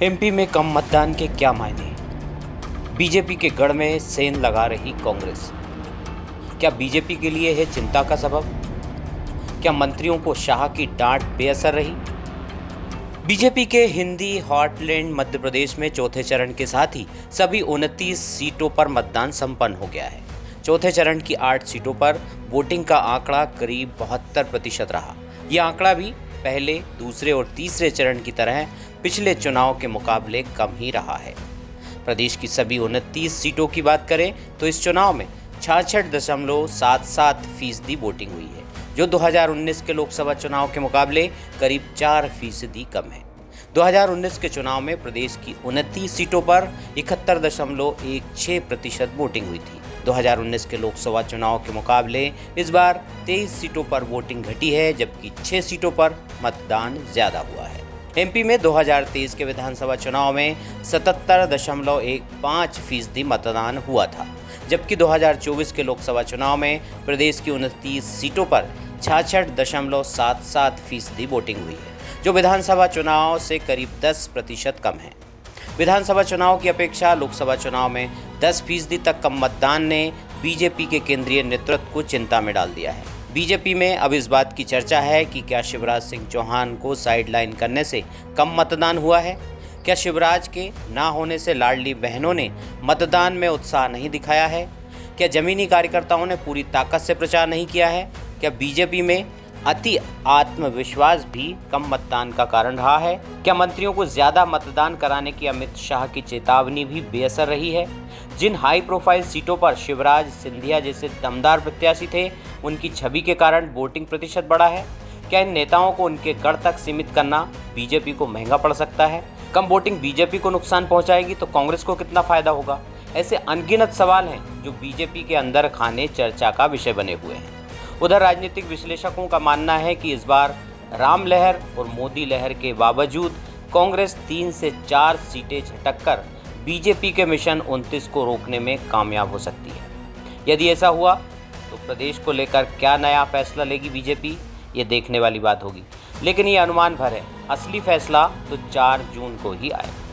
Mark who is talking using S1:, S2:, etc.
S1: MP में कम मतदान के क्या मायने? बीजेपी के गढ़ में सेंध लगा रही कांग्रेस। क्या बीजेपी के लिए है चिंता का सबब? क्या मंत्रियों को शाह की डांट बेअसर रही? बीजेपी के हिंदी हॉटलैंड मध्य प्रदेश में चौथे चरण के साथ ही सभी 29 सीटों पर मतदान संपन्न हो गया है। चौथे चरण की 8 सीटों पर वोटिंग का आंकड़ा करीब 72% रहा। यह आंकड़ा भी पहले, दूसरे और तीसरे चरण की तरह पिछले चुनाव के मुकाबले कम ही रहा है। प्रदेश की सभी 29 सीटों की बात करें तो इस चुनाव में 66.77% वोटिंग हुई है, जो 2019 के लोकसभा चुनाव के मुकाबले करीब 4% कम है। 2019 के चुनाव में प्रदेश की 29 सीटों पर 71.16% वोटिंग हुई थी। 2019 के लोकसभा चुनाव के मुकाबले इस बार 23 सीटों पर वोटिंग घटी है, जबकि 6 सीटों पर मतदान ज्यादा हुआ है। एमपी में 2023 के विधानसभा चुनाव में 77.15% मतदान हुआ था, जबकि 2024 के लोकसभा चुनाव में प्रदेश की 29 सीटों पर 66.77% वोटिंग हुई है, जो विधानसभा चुनाव से करीब 10% कम है। विधानसभा चुनाव की अपेक्षा लोकसभा चुनाव में 10% तक कम मतदान ने बीजेपी के केंद्रीय नेतृत्व को चिंता में डाल दिया है। बीजेपी में अब इस बात की चर्चा है कि क्या शिवराज सिंह चौहान को साइडलाइन करने से कम मतदान हुआ है? क्या शिवराज के ना होने से लाडली बहनों ने मतदान में उत्साह नहीं दिखाया है? क्या जमीनी कार्यकर्ताओं ने पूरी ताकत से प्रचार नहीं किया है? क्या बीजेपी में अति आत्मविश्वास भी कम मतदान का कारण रहा है? क्या मंत्रियों को ज्यादा मतदान कराने की अमित शाह की चेतावनी भी बेअसर रही है? जिन हाई प्रोफाइल सीटों पर शिवराज सिंधिया जैसे दमदार प्रत्याशी थे, उनकी छवि के कारण वोटिंग प्रतिशत बढ़ा है। क्या इन नेताओं को उनके गढ़ तक सीमित करना बीजेपी को महंगा पड़ सकता है? कम वोटिंग बीजेपी को नुकसान पहुंचाएगी तो कांग्रेस को कितना फायदा होगा? ऐसे अनगिनत सवाल हैं जो बीजेपी के अंदर खाने चर्चा का विषय बने हुए हैं। उधर राजनीतिक विश्लेषकों का मानना है कि इस बार राम लहर और मोदी लहर के बावजूद कांग्रेस 3 से 4 सीटें झटककर बीजेपी के मिशन 29 को रोकने में कामयाब हो सकती है। यदि ऐसा हुआ तो प्रदेश को लेकर क्या नया फैसला लेगी बीजेपी, ये देखने वाली बात होगी। लेकिन ये अनुमान भर है, असली फैसला तो 4 जून को ही आएगा।